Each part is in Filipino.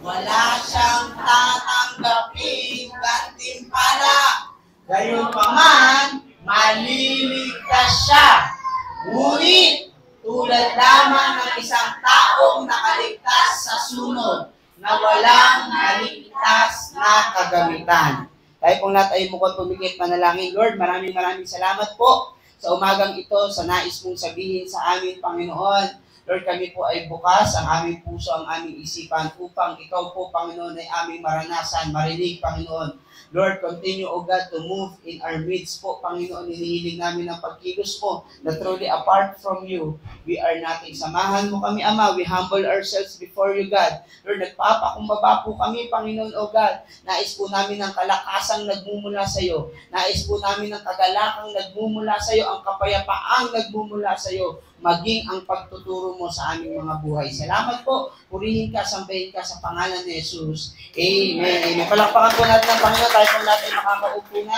wala siyang tatanggaping gantimpala. Gayunpaman, maliligtas siya. Ngunit, tulad lamang ng isang taong nakaligtas sa sunog na walang naligtas na kagamitan. Tayo pong lahat ay mukhang pumikit manalangin. Lord, maraming salamat po sa umagang ito, sa nais mong sabihin sa amin, Panginoon. Lord, kami po ay bukas, ang aming puso, ang aming isipan, upang ikaw po, Panginoon, ay aming maranasan, marinig, Panginoon. Lord, continue, O God, to move in our midst po, Panginoon. Hinihiling namin ang pagkilos mo na truly apart from you, we are nothing. Samahan mo kami, Ama. We humble ourselves before you, God. Lord, nagpapakumbaba po kami, Panginoon, O God. Nais po namin ng kalakasang nagmumula sa iyo. Nais po namin ng kagalakang nagmumula sa iyo, ang kapayapaang nagmumula sa iyo, maging ang pagtuturo mo sa aming mga buhay. Salamat po. Purihin ka, sambahin ka sa pangalan ni Jesus. Amen. Amen. Palakpakan po natin ang Panginoon. Tayo po natin makakaupo na.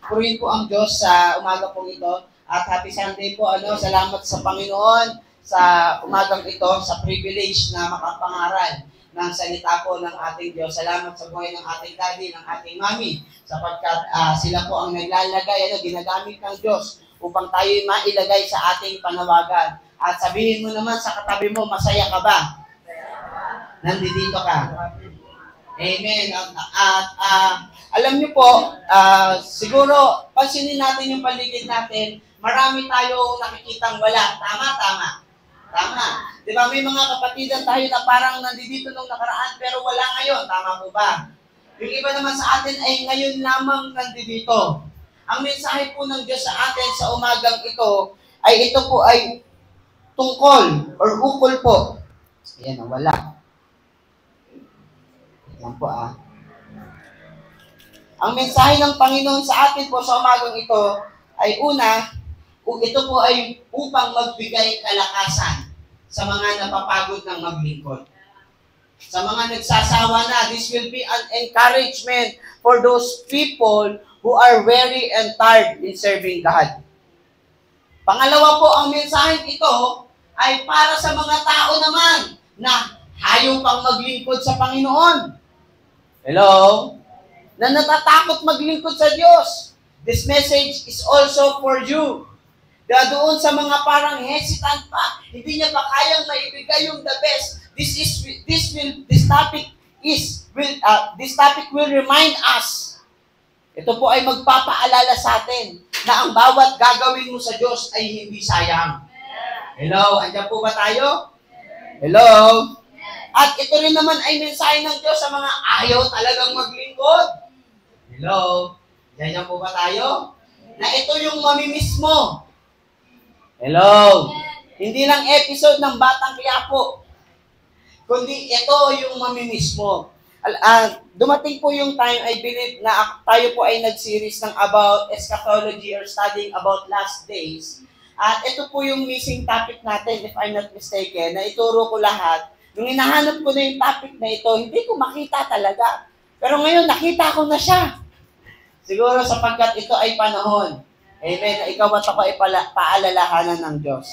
Purihin po ang Diyos sa umaga po ito. At happy Sunday po. Salamat sa Panginoon sa umagang ito, sa privilege na makapangaral ng salita po ng ating Diyos. Salamat sa buhay ng ating daddy, ng ating mami, sapagkat sila po ang naglalagay, ginagamit ng Diyos upang tayo mailagay sa ating panawagan. At sabihin mo naman sa katabi mo, masaya ka ba? Nandito ka. Amen. At alam niyo po, siguro, pansinin natin yung paligid natin, marami tayo nakikitang wala. Tama. Di ba, may mga kapatidan tayo na parang nandito nung nakaraan, pero wala ngayon. Tama po ba? Yung iba naman sa atin ay ngayon lamang nandito. Ang mensahe po ng Diyos sa atin sa umagang ito po ay tungkol or ukol po. Ayan, wala. Ayan po Ang mensahe ng Panginoon sa atin po sa umagang ito ay una, ito po ay upang magbigay kalakasan sa mga napapagod ng maglingkod. Sa mga nagsasawa na, this will be an encouragement for those people who are weary and tired in serving God. Pangalawa po, ang mensahe ito ay para sa mga tao naman na ayaw pang maglingkod sa Panginoon. Hello? Na natatakot maglingkod sa Diyos. This message is also for you. Doon sa mga parang hesitant pa, hindi niya pa kayang maibigay yung the best. This topic will remind us. Ito po ay magpapaalala sa atin na ang bawat gagawin mo sa Diyos ay hindi sayang. Hello? Andiyan po ba tayo? Hello? At ito rin naman ay mensahe ng Diyos sa mga ayaw talagang maglingkod. Hello? Andiyan po ba tayo? Na ito yung mamimiss mo. Hello? Hindi lang episode ng Batang Quiapo, kundi ito yung mamimiss mo. Dumating po yung time, I believe, na tayo po ay nag-series ng about eschatology or studying about last days. At ito po yung missing topic natin, if I'm not mistaken, na ituro ko lahat. Nung hinahanap ko na yung topic na ito, hindi ko makita talaga. Pero ngayon, nakita ko na siya. Siguro sapagkat ito ay panahon. Amen. Na ikaw at ako ay paalalahanan ng Diyos.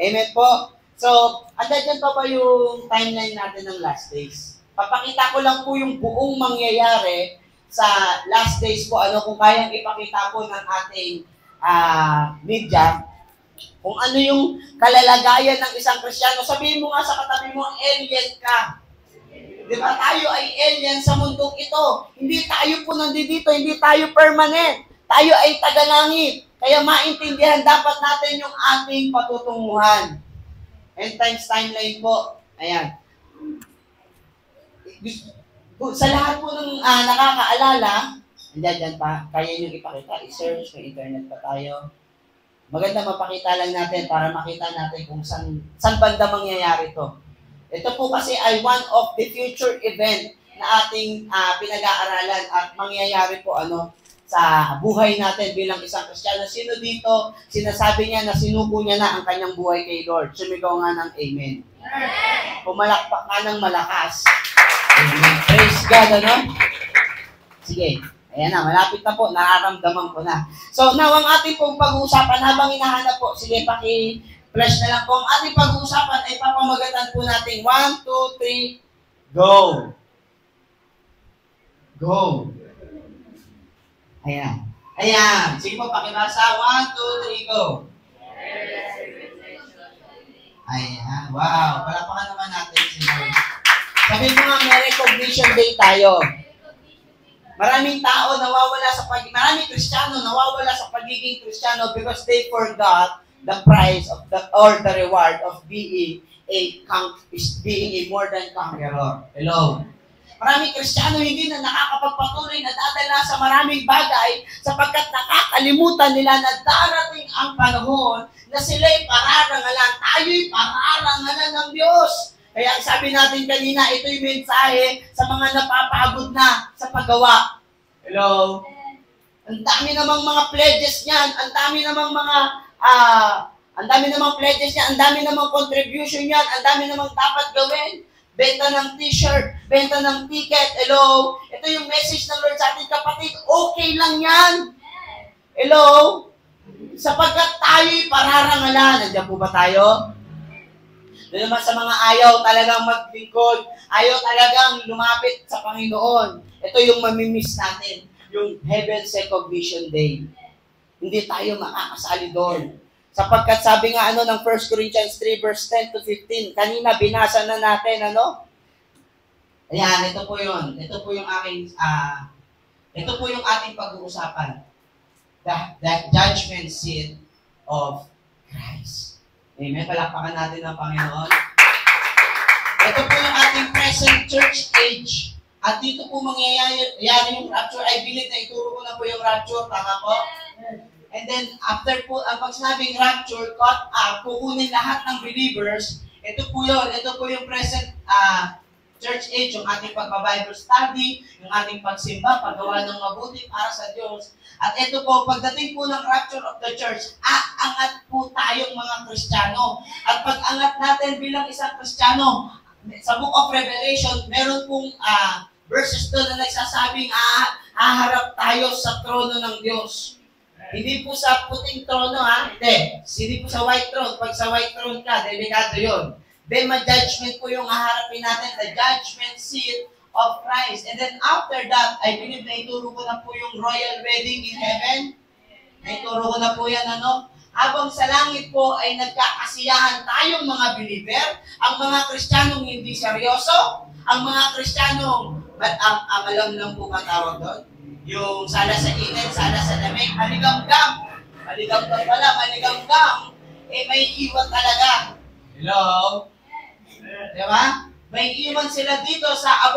Amen po. So, andyan pa ba yung timeline natin ng last days? Papakita ko lang po yung buong mangyayari sa last days po, kung kayang ipakita po ng ating media, kung ano yung kalalagayan ng isang Kristiyano. Sabihin mo nga sa katabi mo, alien ka. Di ba? Tayo ay alien sa mundong ito. Hindi tayo po nandito, hindi tayo permanent. Tayo ay tagalangit. Kaya maintindihan dapat natin yung ating patutunguhan. End times timeline po. Ayan. Sa lahat po ng nakakaalala, andyan pa, kaya nyo ipakita, i-search, may internet pa tayo. Maganda mapakita lang natin para makita natin kung saan banda mangyayari to. Ito po kasi ay one of the future event na ating pinag-aaralan at mangyayari po sa buhay natin bilang isang Kristiyano. Sino dito, sinasabi niya na sinuko niya na ang kanyang buhay kay Lord? Sumigaw nga ng amen. Pumalakpak ka ng malakas. Amen. Praise God, Sige. Ayan na, malapit na po. Nararamdaman ko na. So, now, ang ating pong pag-uusapan, habang hinahanap po, sige, paki-flash na lang po. Ang ating pag-uusapan ay papamagatan po natin. 1, 2, 3, go! Go. Ayan. Ayan. Sige po, pakibasa. 1, 2, 3, go. Ayan. Wow. Palapakan naman natin si Lord. Sabi mo nga, may recognition day tayo. Maraming tao nawawala sa maraming Kristiyano nawawala sa pagiging Kristiyano because they forgot the price of the reward of being a more than conqueror. Hello. Maraming Kristiyano hindi na nakakapagpatuloy na dadala sa maraming bagay sapagkat nakakalimutan nila na darating ang panahon na sila'y pararangalan. Tayo'y pararangalan ng Diyos. Kaya sabi natin kanina, ito'y mensahe sa mga napapagod na sa paggawa. Hello? Ang dami namang mga pledges niyan, ang dami namang pledges niyan, ang dami namang contribution niyan, ang dami namang dapat gawin. Benta ng t-shirt, benta ng ticket. Hello? Ito yung message ng Lord sa ating kapatid. Okay lang yan. Hello? Sapagkat tayo'y pararangalan. Nandiyan po ba tayo? Doon naman sa mga ayaw talagang maglingkod, ayaw talagang lumapit sa Panginoon. Ito yung mamimiss natin, yung Heaven's Recognition Day. Hindi tayo makakasali doon. Sapagkat sabi nga ng 1 Corinthians 3 verse 10 to 15, kanina binasa na natin, Ayan, ito po yun. Ito po yung ating pag-uusapan. The judgment seat of Christ. Amen. Palakpakan natin ng Panginoon. Ito po yung ating present church age. At dito po mangyayari yung rapture. I believe na ituro ko na po yung rapture. Tama po? And then, after po, pag sinabing rapture, kukunin lahat ng believers. Ito po yun. Ito po yung present church age. Yung ating pagpa-Bible study, yung ating pagsimba, paggawa ng mabuti para sa Diyos. At ito po, pagdating po ng rapture of the church, aangat po tayong mga Kristiyano. At pag-angat natin bilang isang Kristiyano, sa Book of Revelation, meron pong verses doon na nagsasabing haharap tayo sa trono ng Diyos. Hindi po sa puting trono, Hindi po sa white throne. Pag sa white throne ka, delikado yun. Then, ma-judgment po yung haharapin natin, the judgment seat of Christ. And then after that, I believe na ituro ko na po yung royal wedding in heaven. Naituro ko na po yan, Habang sa langit po ay nagkakasiyahan tayong mga believer, ang mga Kristiyanong hindi seryoso, ang mga Kristiyanong, alam lang po matawag doon, yung sala sa init, sala sa lamig, maligamgam pala, may iwan talaga. Hello? Diba? May iwan sila dito sa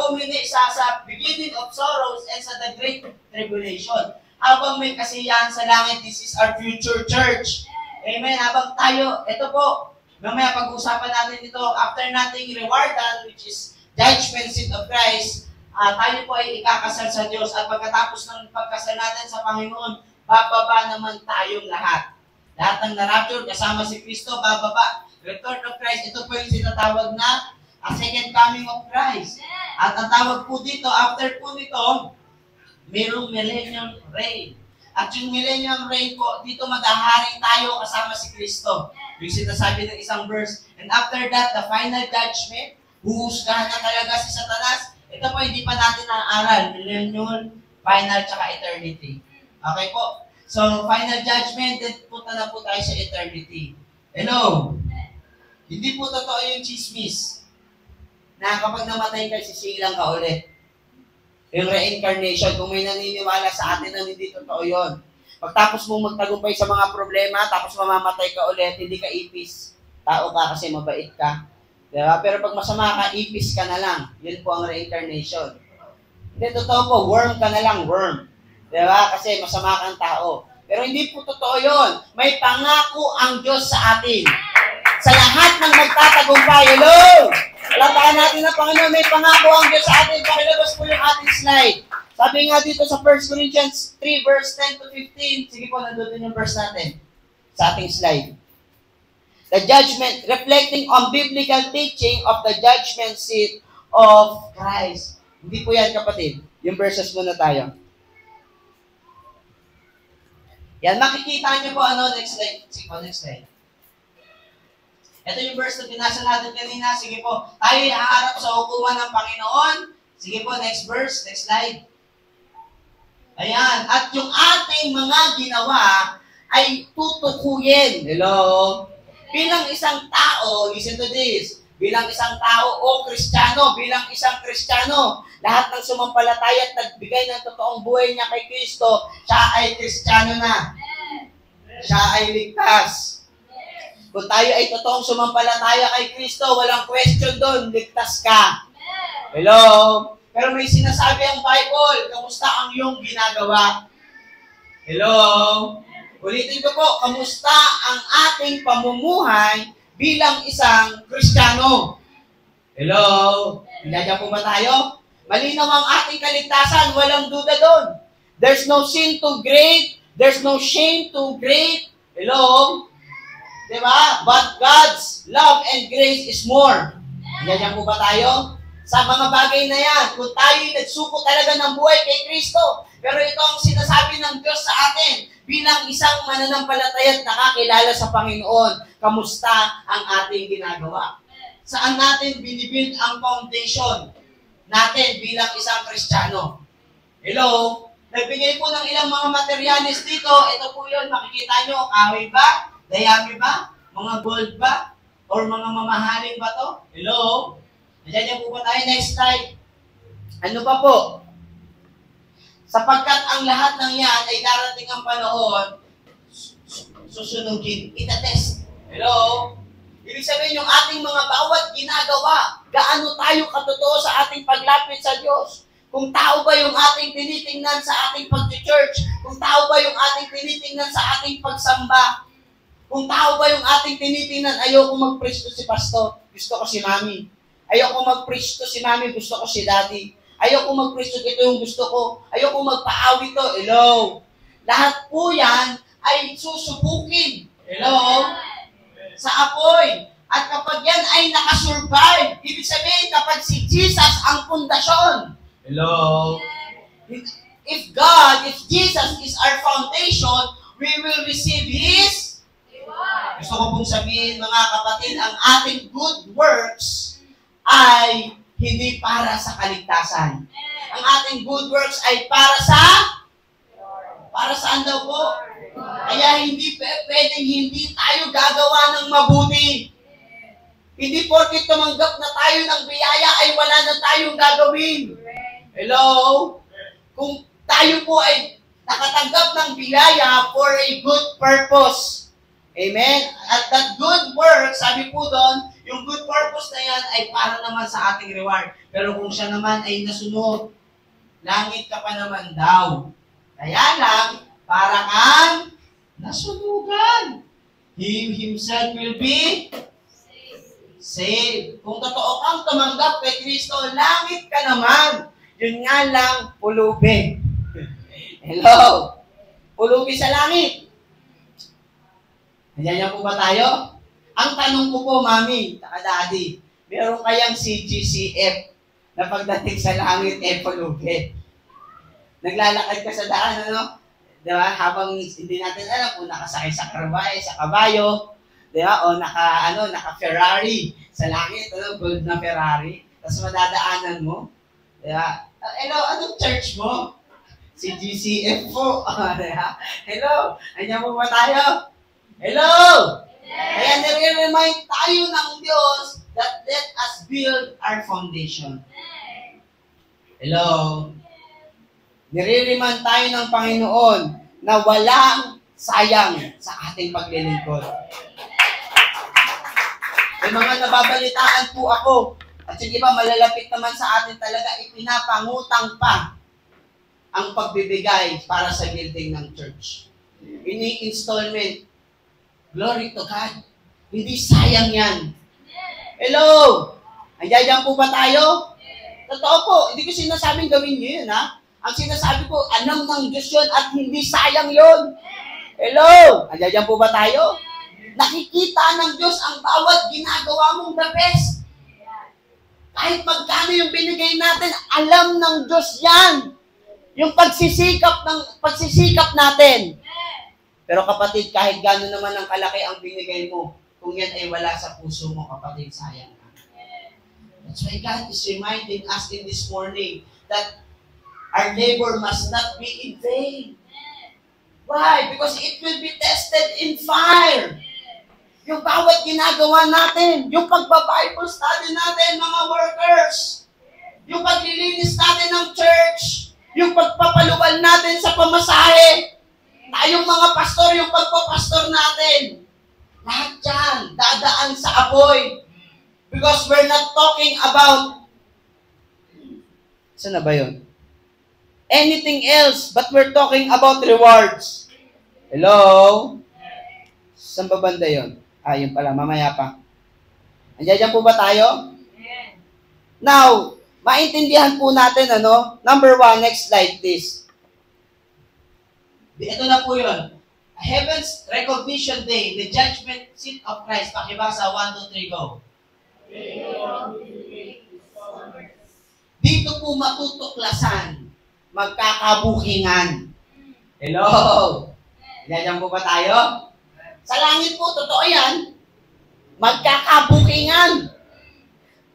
beginning of sorrows and sa the great tribulation. Habang may kasiyahan sa langit, this is our future church. Amen. Habang tayo, ito po, mamaya pag-usapan natin ito, after nating rewardan, which is judgment seat of Christ, tayo po ay ikakasal sa Diyos. At pagkatapos ng pagkasal natin sa Panginoon, bababa naman tayong lahat. Lahat ng na-rapture, kasama si Kristo, bababa. Return of Christ, ito po yung sinatawag na second coming of Christ. At ang tawag po dito, after po nito, mayroong millennium reign. At yung millennium reign po, dito maghaharing tayo kasama si Kristo. Yung sinasabi ng isang verse. And after that, the final judgment, huhusgahan na talaga si Satanas. Ito po, hindi pa natin naaaral. Millennium, final, tsaka eternity. Okay po? So, final judgment, then punta na po tayo sa eternity. Hello? Hindi po totoo yung chismis na kapag namatay ka, sisilang ka ulit. Yung reincarnation, kung may naniniwala sa atin na hindi totoo yun. Pagtapos mong magtagumpay sa mga problema, tapos mamamatay ka ulit, hindi ka ipis. Tao ka kasi mabait ka. Diba? Pero pag masama ka, ipis ka na lang. Yun po ang reincarnation. Hindi totoo po, worm ka na lang, worm. Diba? Kasi masama kang tao. Pero hindi po totoo yun. May pangako ang Diyos sa atin. Sa lahat ng magtatagumpay, hello! Lataan natin na Panginoon, may pangako ang Diyos sa atin. Pakilabas po yung ating slide. Sabi nga dito sa 1 Corinthians 3 verse 10 to 15. Sige po, nandun yung verse natin sa ating slide. The judgment, reflecting on biblical teaching of the judgment seat of Christ. Hindi po yan, kapatid. Yung verses muna tayo. Yan, makikita niyo po next slide. Sige po, next slide. Ito yung verse na binasa natin kanina. Sige po, tayo haharap sa hukuman ng Panginoon. Sige po, next verse, next slide. Ayan. At yung ating mga ginawa ay tutukuyin. Hello? Bilang isang tao, listen to this, bilang isang tao o Kristiyano, bilang isang Kristiyano, lahat ng sumampalataya at nagbigay ng totoong buhay niya kay Kristo, siya ay Kristiyano na. Siya ay ligtas. Kung tayo ay totoong sumampalataya kay Kristo, walang question doon, ligtas ka. Hello? Pero may sinasabi ang Bible, kamusta ang iyong ginagawa? Hello? Ulitin ko po, kamusta ang ating pamumuhay bilang isang Kristiyano? Hello? Hinadya po ba tayo? Malinaw ang ating kaligtasan, walang duda doon. There's no sin too great, there's no shame too great. Hello? Diba? But God's love and grace is more. Hinadya po ba tayo? Sa mga bagay na yan, kung tayo'y nagsuko talaga ng buhay kay Kristo, pero ito ang sinasabi ng Diyos sa atin, bilang isang mananampalataya at nakakilala sa Panginoon, kamusta ang ating ginagawa? Saan natin binibuild ang foundation natin bilang isang Kristiyano? Hello? Nagbigay po ng ilang mga materialis dito. Ito po yun, makikita nyo, kahoy ba? Dayami ba? Mga gold ba? Or mga mamahaling ba to? Hello? Nandiyan po ba tayo? Next slide. Ano pa po? Sapagkat ang lahat ng yan ay darating ang panahon, susunugin, itatest. Hello? Ibig sabihin yung ating mga bawat ginagawa, gaano tayo katotoo sa ating paglapit sa Diyos. Kung tao ba yung ating tinitingnan sa ating pag-church, kung tao ba yung ating tinitingnan sa ating pagsamba, kung tao ba yung ating tinitingnan, ayoko mag-preach to si pastor, gusto ko si mami. Ayoko mag-preach to si mami, gusto ko si daddy. Ayoko mag-preach to ito yung gusto ko. Ayoko magpaawi to. Hello? Lahat po yan ay susubukin. Hello? Sa apoy. At kapag yan ay nakasurvive, ibig sabihin kapag si Jesus ang pundasyon. Hello? If Jesus is our foundation, we will receive His. Gusto ko pong sabihin, mga kapatid, ang ating good works ay hindi para sa kaligtasan. Ang ating good works ay para saan daw po? Kaya hindi pwedeng hindi tayo gagawa ng mabuti. Hindi porket tumanggap na tayo ng biyaya ay wala na tayong gagawin. Hello? Kung tayo po ay nakatanggap ng biyaya for a good purpose. Amen? At that good work, sabi po doon, yung good purpose na yan ay para naman sa ating reward. Pero kung siya naman ay nasunod, langit ka pa naman daw. Kaya lang, para kang nasunugan. He himself will be saved. Kung totoo kang tumanggap kay Kristo, langit ka naman. Yun nga lang, pulubi. Hello? Pulubi sa langit. Nandiyan po ba tayo? Ang tanong ko po, mami, taka daddy, meron kayang CGCF na pagdating sa langit, pulubi. Naglalakad ka sa daan, ano? Diba? Habang hindi natin alam kung nakasakay sa karway, sa kabayo, diba? O naka-Ferrari sa langit, gold na Ferrari. Tapos madadaanan mo. Diba? Hello, anong church mo? CGCF po. Diba? Hello, andiyan po ba tayo? Hello! Kaya nire-remind tayo ng Diyos that let us build our foundation. Hello? Nire-remind tayo ng Panginoon na walang sayang sa ating paglilingkod. May mga nababalitaan po ako at yung iba malalapit naman sa atin talaga, ipinapangutang pa ang pagbibigay para sa building ng church. Ini-installment. Glory to God. Hindi sayang yan. Hello? Andiyan po ba tayo? Totoo po. Hindi ko sinasabing gawin nyo yun, ha? Ang sinasabi ko, alam ng Diyos yun at hindi sayang yun. Hello? Andiyan po ba tayo? Nakikita ng Diyos ang bawat ginagawa mong the best. Kahit magkano yung binigay natin, alam ng Diyos yan. Yung pagsisikap natin. Pero kapatid, kahit gano'n naman ang kalaki ang binigay mo, kung yan ay wala sa puso mo, kapatid, sayang ka. That's why God is reminding us in this morning that our labor must not be in vain. Why? Because it will be tested in fire. Yung bawat ginagawa natin, yung pagbabible study natin, mga workers, yung paglilinis natin ng church, yung pagpapaluwal natin sa pamasahe, tayong mga pastor, yung pagpapastor natin, lahat yan, dadaan sa apoy. Because we're not talking about, saan na ba yun? Anything else, but we're talking about rewards. Hello? Saan ba banda yun? Yun pala, mamaya pa. Andiyan po ba tayo? Now, maintindihan po natin, Number 1, next slide, please. Ito na po yun. Heaven's Recognition Day, the Judgment Seat of Christ. Pakibasa, 1, 2, 3, go. Dito po matutuklasan, magkakabukingan. Hello? Diyan po ba tayo? Sa langit po, totoo yan. Magkakabukingan.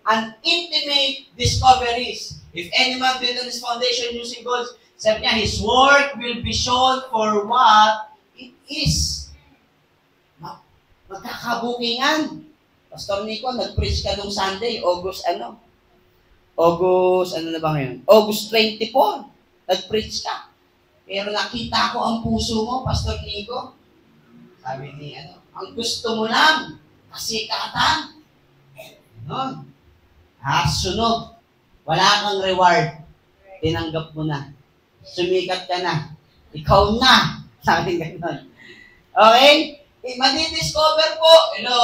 An intimate discoveries. If any man build on his foundation using gold, sabi niya, his work will be shown for what it is. Magkakabukingan. Pastor Nico, nag-preach ka nung Sunday, August na ba ngayon? August 24. Nag-preach ka. Pero nakita ko ang puso mo, Pastor Nico. Sabi ni, ang gusto mo lang, kasikatan. Sunog. Wala kang reward. Tinanggap mo na. Sumikat ka na. Ikaw na. Sabi gano'n. Okay? Madidiscover po. Hello?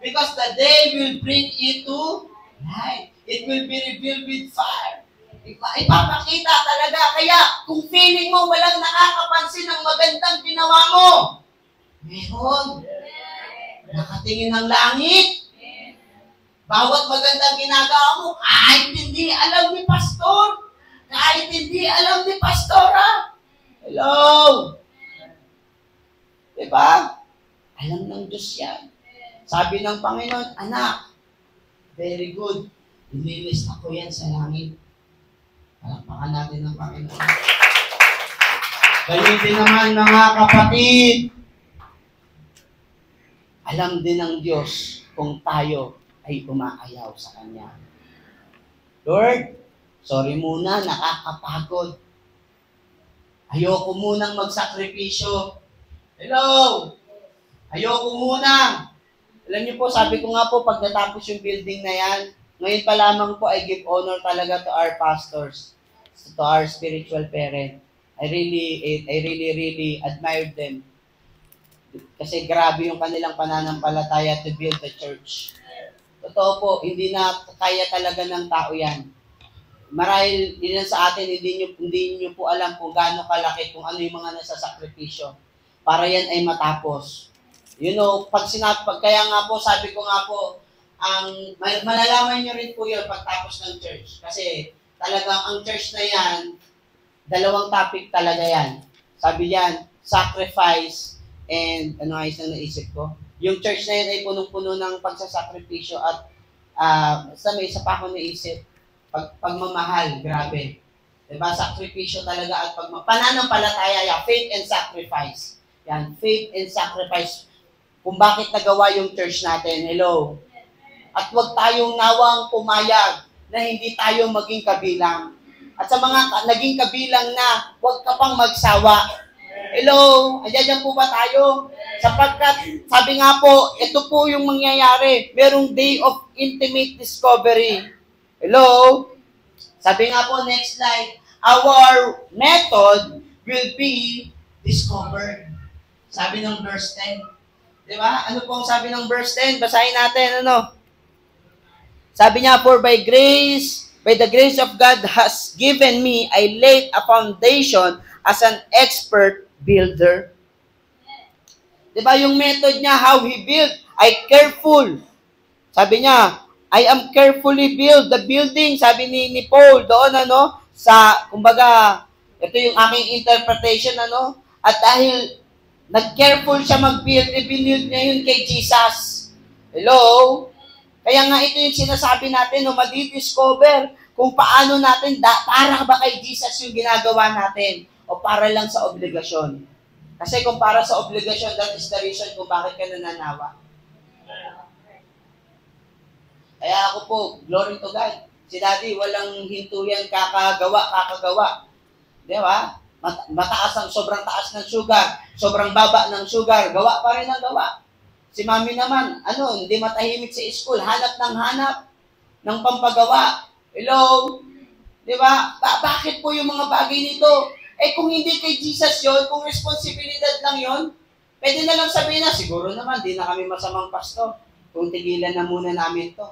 Because the day will bring it to light. It will be revealed with fire. Ipapakita talaga. Kaya, kung feeling mo walang nakakapansin ng magandang ginawa mo, meron. Nakatingin ng langit. Bawat magandang ginagawa mo, kahit hindi alam ni pastor, kahit hindi alam ni pastora. Hello? Diba? Alam ng Diyos yan. Sabi ng Panginoon, anak, very good. Ililista ko yan sa langit. Palakpakan natin ng Panginoon. Ganyan din naman mga kapatid. Alam din ng Diyos kung tayo ay umaayaw sa Kanya. Lord, sorry muna, nakakapagod. Ayoko munang magsakripisyo. Hello? Ayoko muna. Alam niyo po, sabi ko nga po, pag natapos yung building na yan, ngayon pa lamang po, I give honor talaga to our pastors, to our spiritual parents. I really admire them. Kasi grabe yung kanilang pananampalataya to build the church. Totoo po, hindi na kaya talaga ng tao yan. Marahil din sa atin, hindi nyo po alam kung gaano kalaki, kung ano yung mga nasasakripisyo para yan ay matapos. You know, kaya nga po, sabi ko nga po, malalaman nyo rin po yun pagtapos ng church. Kasi talagang ang church na yan, dalawang topic talaga yan. Sabi yan, sacrifice and ayos na naisip ko. Yung church na yan ay punong-puno ng pagsasakripisyo at may isa pa ako naisip, pagmamahal, grabe. Diba? Sakripisyo talaga at pananampalataya, faith and sacrifice. Yan, faith and sacrifice. Kung bakit nagawa yung church natin. Hello? At huwag tayong nawang pumayag na hindi tayo maging kabilang. At sa mga naging kabilang na, huwag ka pang magsawa. Hello? Andiyan po ba tayo? Sapagkat, sabi nga po, ito po yung mangyayari. Merong day of intimate discovery. Hello? Sabi nga po, next slide, our method will be discovered. Sabi ng verse 10. Diba? Ano po ang sabi ng verse 10? Basahin natin, Sabi niya, for by the grace of God has given me, I laid a foundation as an expert builder. Diba yung method niya, how he built, I careful. Sabi niya, I am carefully build the building, sabi ni Paul doon, kumbaga, ito yung aking interpretation, at dahil nag-careful siya mag-build, i-build niya yun kay Jesus. Hello? Kaya nga ito yung sinasabi natin, madidiscover kung paano natin, para ba kay Jesus yung ginagawa natin o para lang sa obligasyon. Kasi kung para sa obligasyon, that is the reason kung bakit ka nananawa. Kaya ako po, glory to God. Si Daddy, walang hintuyan kakagawa. Di ba? Mataas ang sobrang taas ng sugar, sobrang baba ng sugar, gawa pa rin ang gawa. Si Mami naman, hindi matahimik sa school, hanap ng pampagawa. Hello? Di ba? Bakit po yung mga bagay nito? Kung hindi kay Jesus yon, kung responsibilidad lang yon, pwede na lang sabihin na, siguro naman, di na kami masamang pastor. Kung tigilan na muna namin to.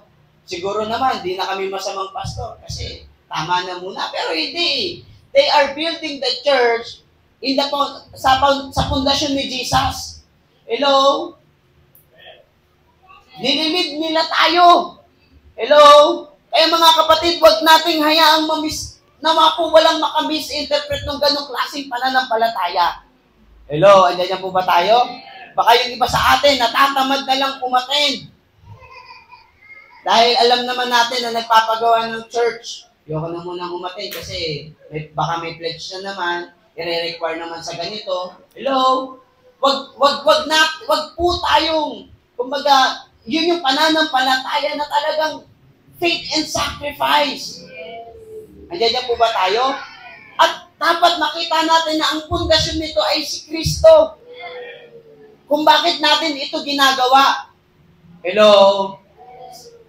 Siguro naman, di na kami masamang pastor. Kasi tama na muna. Pero hindi. They are building the church sa pundasyon ni Jesus. Hello? Nililid nila tayo. Hello? Kaya mga kapatid, wag nating hayaang walang makamisinterpret ng ganong klaseng pananampalataya. Hello? Andiyan po ba tayo? Baka yung iba sa atin, natatamad na lang umattend. Dahil alam naman natin na nagpapagawa ng church. Ayoko na munang umattend kasi baka may pledge na naman, i-require naman sa ganito. Hello? Wag po tayong, kumbaga, yun yung pananampalataya na talagang faith and sacrifice. Andiyan po ba tayo? At dapat makita natin na ang pundasyon nito ay si Kristo. Kung bakit natin ito ginagawa. Hello?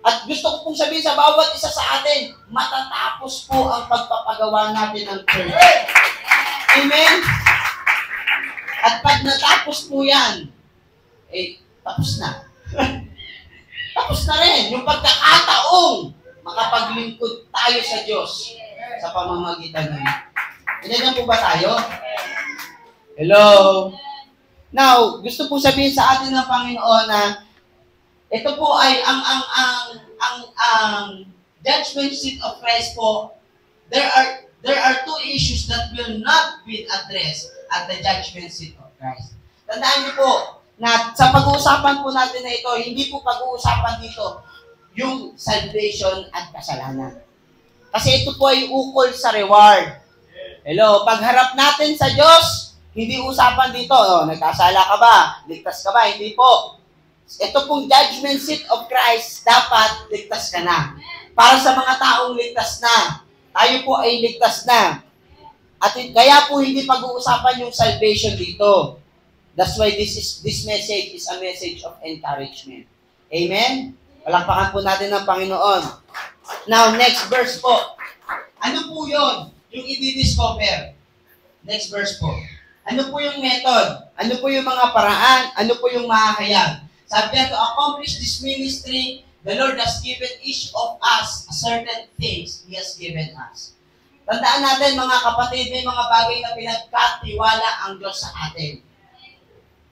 At gusto ko pong sabihin sa bawat isa sa atin, matatapos po ang pagpapagawa natin ng church. Amen? At pag natapos po yan, tapos na. Tapos na rin yung pagkakataong makapaglingkod tayo sa Diyos sa pamamagitan ng. Ganyan po ba tayo? Hello? Now, gusto po sabihin sa atin ng Panginoon na ito po ay ang judgment seat of Christ po. There are two issues that will not be addressed at the judgment seat of Christ. Tandaan niyo po na sa pag-uusapan po natin na ito, hindi po pag-uusapan dito yung salvation at kasalanan. Kasi ito po ay ukol sa reward. Hello, pagharap natin sa Diyos, hindi usapan dito, nagkasala ka ba? Ligtas ka ba? Hindi po. Ito pong judgment seat of Christ, dapat ligtas ka na. Para sa mga taong ligtas na, tayo po ay ligtas na. At kaya po hindi pag-uusapan yung salvation dito. That's why this message is a message of encouragement. Amen? Palakpakan po natin ng Panginoon. Now, next verse po. Ano po yun? Yung i-discover. Next verse po. Ano po yung method? Ano po yung mga paraan? Ano po yung mahahayag? Sabi niya, to accomplish this ministry, the Lord has given each of us certain things He has given us. Tandaan natin mga kapatid, may mga bagay na pinagkatiwala ang Diyos sa atin.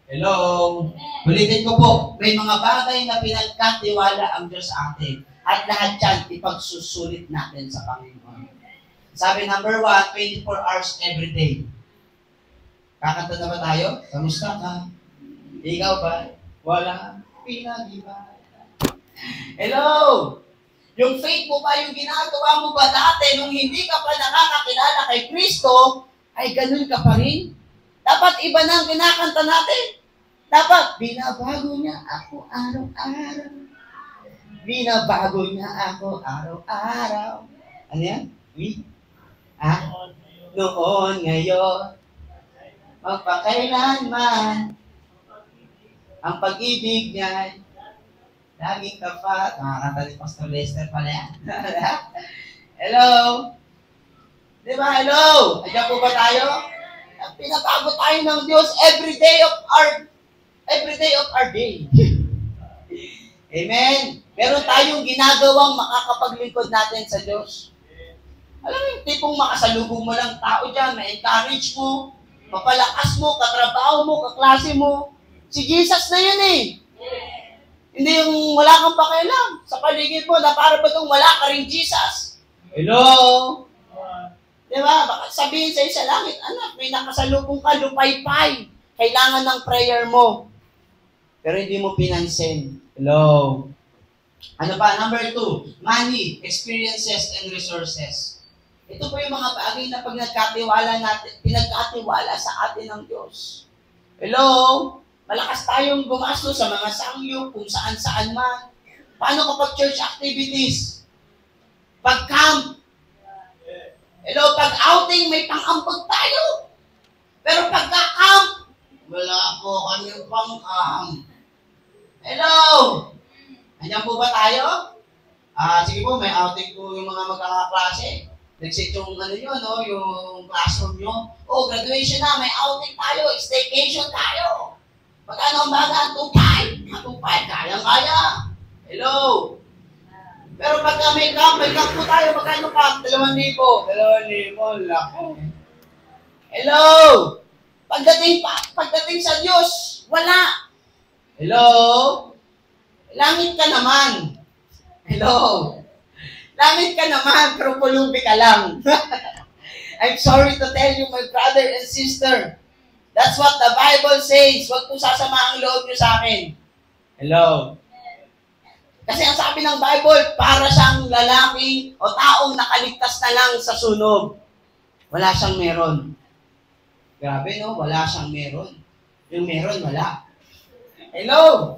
Hello? Ulitin ko po, may mga bagay na pinagkatiwala ang Diyos sa atin. At lahat yan, ipagsusulit natin sa Panginoon. Sabi number 1, 24 hours every day. Kakanta na ba tayo? Kamusta ka? Ikaw ba? Wala pinag-iba. Hello! Yung faith mo ba, yung ginagawa mo ba dati nung hindi ka pa nakakakilala kay Kristo, ay ganun ka pa rin? Dapat iba na ang kinakanta natin. Dapat, binabago niya ako araw-araw. Binabago niya ako araw-araw. Ano yan? Noon, ngayon, magpakailanman, ang pag-ibig niya, laging tapat. Nakakanta ni Pastor Lester pala yan. Hello? Di ba? Hello? Ayan po ba tayo? Pinabago tayo ng Diyos every day of our day. Amen? Meron tayong ginagawang makakapaglingkod natin sa Diyos. Alam mo yung tipong makasalubong mo lang tao dyan, ma-encourage mo, mapalakas mo, katrabaho mo, kaklase mo. Si Jesus na yun eh. Hindi yung wala kang pakialam sa paligid mo na para ba itong wala ka rin Jesus. Hello? Diba? Baka sabihin sa'yo sa langit, anak, may nakasalubong ka, lupay-pay. Kailangan ng prayer mo. Pero hindi mo pinansin. Hello? Ano pa? Number 2, money, experiences, and resources. Ito po yung mga bagay na pag nagkatiwala natin, pinagkatiwala sa atin ng Diyos. Hello? Malakas tayong gumasto sa mga sangyo, kung saan-saan man. Paano kapag church activities? Pag camp? Hello? Pag outing, may pang-ambag tayo. Pero pagka-camp, wala po kami pang-camp. Hello? Andiyan po ba tayo? Sige po, may outing po yung mga magkakaklase. Nag-set yung yung classroom nyo. Graduation na, may outing tayo, staycation tayo. Magkano ang baga? 2,500. 2,500, kaya-kaya. Hello? Pero pagka may camp po tayo, magkano camp? 2,000. 2,000, lako. Hello? Pagdating sa Diyos, wala. Hello? Langit ka naman. Hello? Langit ka naman, pero pulubi ka lang. I'm sorry to tell you, my brother and sister. That's what the Bible says. Huwag po sasama ang loob niyo sa akin. Hello? Kasi ang sabi ng Bible, para siyang lalaki o taong nakaligtas na lang sa sunog. Wala siyang meron. Grabe, no? Wala siyang meron. Yung meron, wala. Hello?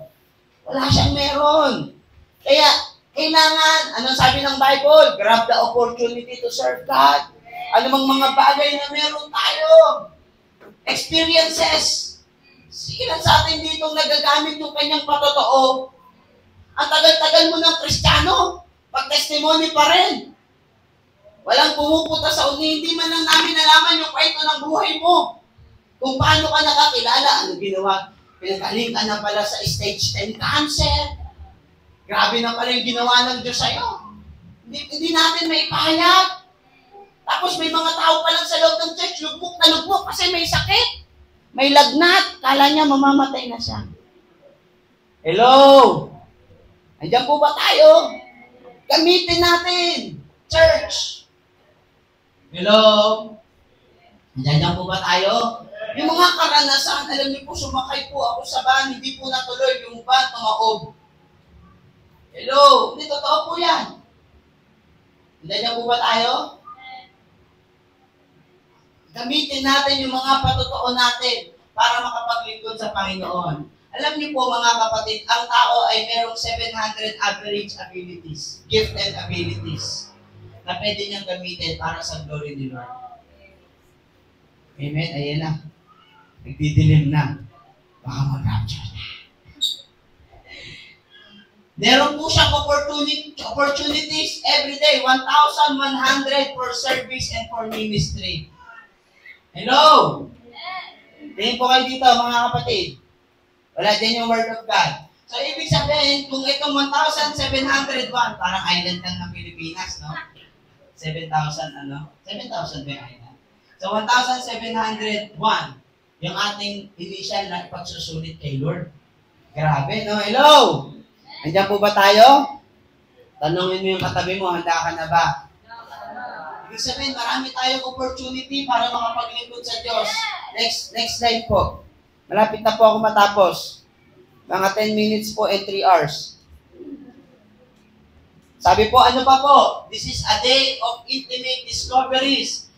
Wala siyang meron. Kaya, kailangan, anong sabi ng Bible? Grab the opportunity to serve God. Ano mang mga bagay na meron tayo. Experiences. Sino sa atin dito nagagamit yung kanyang patotoo? Ang tagal-tagal mo ng Kristiyano, pag-testimony pa rin. Walang pumupunta sa uni, hindi man lang namin nalaman yung kwento ng buhay mo. Kung paano ka nakakilala, ano ginawa? Pinagaling ka na pala sa stage 10 cancer. Grabe na pala yung ginawa ng Diyos sa'yo. Hindi natin may pahayag. Tapos may mga tao pa lang sa loob ng church, lugmok na lugmok kasi may sakit. May lagnat. Kala niya mamamatay na siya. Hello? Andiyan po ba tayo? Gamitin natin. Church. Hello? Andiyan po ba tayo? Yung mga karanasan, alam niyo po, sumakay po ako sa van, hindi po natuloy yung van, tumaob. Hello? Hindi, totoo po yan. Andiyan po ba tayo? Gamitin natin yung mga patotoo natin para makapaglingkod sa Panginoon. Alam niyo po mga kapatid, ang tao ay merong 700 average abilities, gift and abilities, na pwede niyang gamitin para sa glory ni Lord. Amen? Ayan na. Nagdidilim na. Baka mag-rapture na. Meron po siyang opportunities every day, 1,100 for service and for ministry. Hello? Tingin po kayo dito, mga kapatid. Wala din yung Word of God. So, ibig sabihin, kung itong 1,701, parang island lang ng Pilipinas, no? 7,000, 7,000 ba yung island? So, 1,701, yung ating initial na pagsusulit kay Lord. Grabe, no? Hello? Andiyan po ba tayo? Tanungin mo yung katabi mo, handa ka na ba? Ibig sabihin, marami tayong opportunity para makapaglingkod sa Diyos. Next slide po. Malapit na po ako matapos. Mga 10 minutes po and 3 hours. Sabi po, ano pa po? This is a day of intimate discoveries.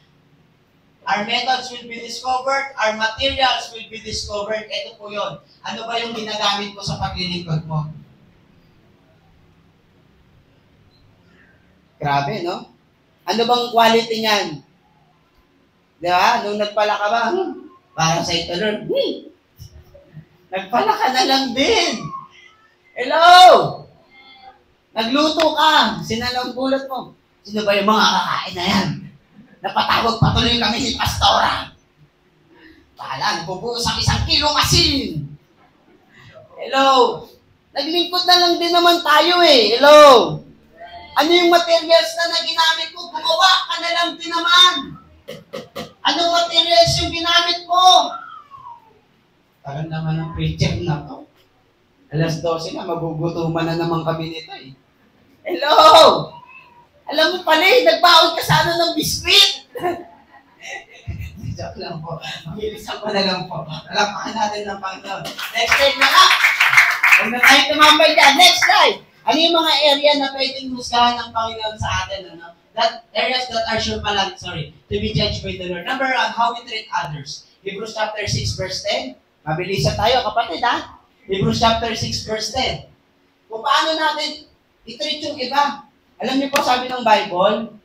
Our methods will be discovered. Our materials will be discovered. Ito po yun. Ano ba yung ginagamit mo sa paglilingkod mo? Grabe, no? Ano bang quality niyan? Di ba? Nung nagpala ka ba? Para sa ito, Lord. Nagpala ka na lang din. Hello? Nagluto ka. Sinalang gulat mo. Sino ba yung mga kakain na yan? Napatawag patuloy kami ni Pastora. Pahala, nagbubuos ang 1 kilo masin. Hello? Naglingkod na lang din naman tayo eh. Hello? Ano yung materials na ginamit mo? Gumawa ka na lang din naman. Anong materials yung ginamit mo? Tagal naman ng preacher na to. Alas 12 na, magugutuman na naman kami nito eh. Hello! Alam mo pala eh, nagbaon ka sana ng biskuit. Joke lang po. Magilisan ko na lang po. Alapakan natin ng Panginoon. Next slide na nga. Huwag na tayo tumambay dyan. Next slide. Ano yung mga area na pwedeng husgahan ng Panginoon sa atin? Ano? That areas that are sure pala, to be judged by the Lord. Number 1, how we treat others. Hebrews chapter 6 verse 10. Mabilisan tayo, kapatid, ha? Hebrews chapter 6 verse 10. Kung paano natin i-treat yung iba. Alam niyo po, sabi ng Bible,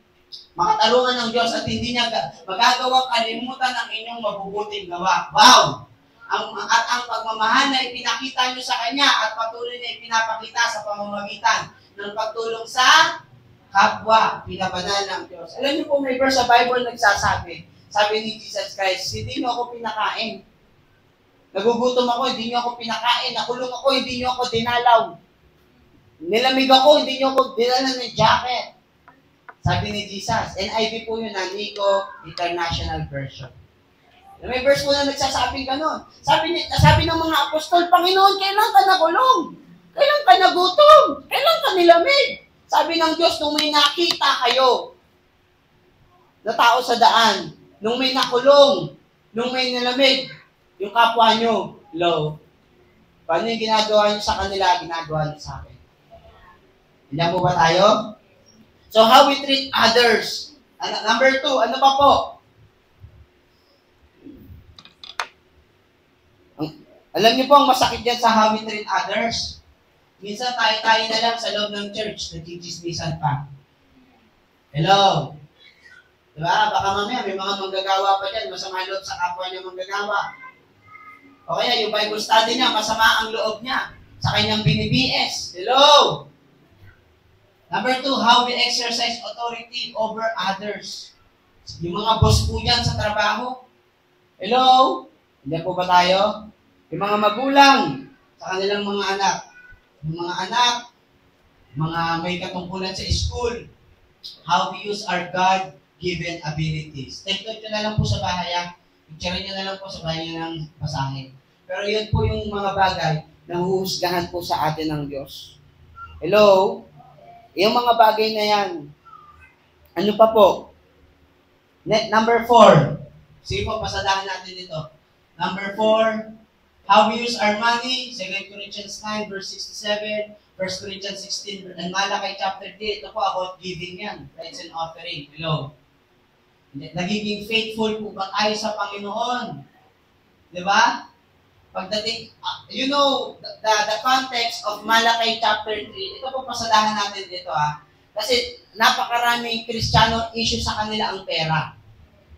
makatarungan ng Diyos at hindi niya magagawang kalimutan ang inyong mabubuting gawa. Wow! Ang pagmamahal na ipinakita niyo sa Kanya at patuloy na ipinapakita sa pamamagitan ng pagtulong sa kapwa, pinabanal ng Diyos. Alam niyo po, may verse sa Bible nagsasabi, sabi ni Jesus Christ, hindi niyo ako pinakain. Nagugutom ako, hindi niyo ako pinakain. Nakulong ako, hindi niyo ako dinalaw. Nilamig ako, hindi niyo ako dinala ng jacket. Sabi ni Jesus, NIV po yun, Nico International Version. May verse po na nagsasabing gano'n. Sabi ng mga apostol, Panginoon, kailan ka nakulong? Kailan ka nagutom? Kailan ka nilamig? Sabi ng Diyos, nung may nakita kayo na tao sa daan, nung may nakulong, nung may nilamig, yung kapwa nyo, low. Paano yung ginagawa nyo sa kanila, ginagawa nyo sa akin? Hindi po ba tayo? So, how we treat others. Number 2, ano pa po? Alam niyo po, ang masakit dyan sa how we treat others. Minsan tayo-tayo na lang sa loob ng church, nagchichismisan pa. Hello? Diba? Baka mamaya may mga manggagawa pa dyan, masama loob sa kapwa niya manggagawa. O kaya yung Bible study niya, masama ang loob niya sa kanyang bini-BS. Hello? Number 2, how we exercise authority over others. Yung mga boss po yan sa trabaho. Hello? Hindi po ba tayo? Yung mga magulang sa kanilang mga anak. Yung mga anak, mga may katungkulan sa school. How we use our God-given abilities. Take note nyo na lang po sa bahay. Picture nyo na lang po sa bahay ng basahin. Pero yun po yung mga bagay na huhusgahan po sa atin ng Diyos. Hello? Yung mga bagay na yan. Ano pa po? Number 4. Sige po, pasadahan natin dito. Number 4, how we use our money. 2 Corinthians 9, verse 67. 1 Corinthians 16, and Malakay chapter 3. Ito po about giving yan. Tithes and offering. Hello? Nagiging faithful po ba tayo sa Panginoon? Di ba? Pagdating, you know, the context of Malakay chapter 3, ito po pasadahan natin dito Kasi napakaraming Kristiyano issue sa kanila ang pera.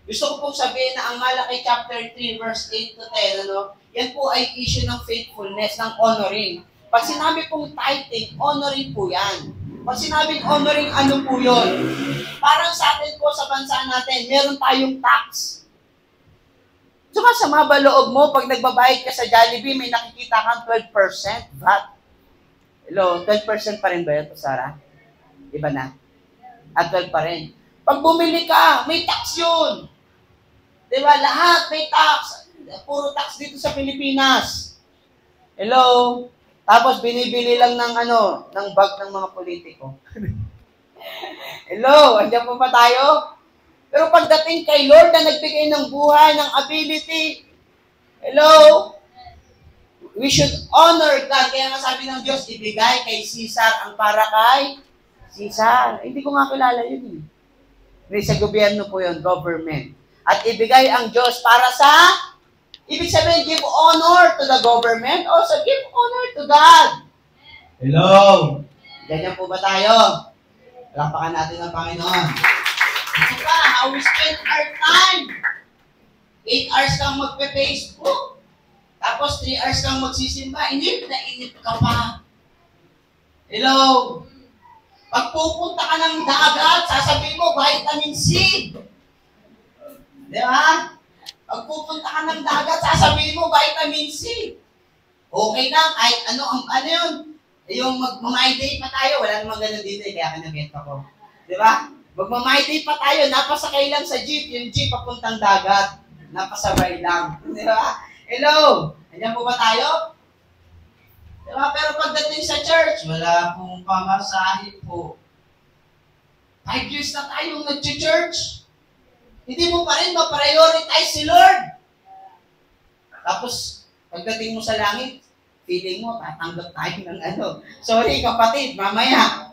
Gusto ko pong sabihin na ang Malakay chapter 3, verse 8 to 10, yan po ay issue ng faithfulness, ng honoring. Pag sinabi pong tithing, honoring po yan. Pag sinabing honoring, ano po yun? Parang sa atin po sa bansa natin, meron tayong tax. Sumasama ba loob mo pag nagbabayad ka sa Jollibee, may nakikita kang 12% VAT? Hello, 12% pa rin ba yun, Sarah? Iba na? At 12 pa rin. Pag bumili ka, may tax yun. Diba? Lahat may tax. Puro tax dito sa Pilipinas. Hello? Tapos binibili lang ng ng bag ng mga politiko. Hello? Andiyan po ba tayo? Pero pagdating kay Lord na nagbigay ng buhay, ng ability, hello? We should honor God. Kaya nga sabi ng Diyos, ibigay kay Caesar ang para kay Caesar. Hindi ko nga kilala yun. Sa gobyerno po yun, government. At ibigay ang Diyos para sa, ibig sabihin, give honor to the government, also give honor to God. Hello? Ganyan po ba tayo? Lampakan natin ang Panginoon. Ito pa, how we spend our time. 8 hours kang magpe-Facebook. Tapos 3 hours kang magsisimba. Inip na inip ka pa. Hello? Pag pupunta ka ng dagat, sasabihin mo, vitamin C. Di ba? Pag pupunta ka ng dagat, sasabihin mo, vitamin C. Okay lang, kahit ano yun. Yung mag-my day pa tayo, wala namang ganun dito, kaya kinabenta ko. Di ba? Magmamay day pa tayo, napasakay lang sa jeep, yung jeep papuntang dagat, napasabay lang. Di ba? Hello? Andiyan po ba tayo? Di ba? Pero pagdating sa church, wala pong pamasahe po. 5 years na tayong nag-church. Hindi mo pa rin ma-prioritize si Lord. Tapos, pagdating mo sa langit, feeling mo, tatanggap tayo ng ano. Sorry kapatid, mamaya,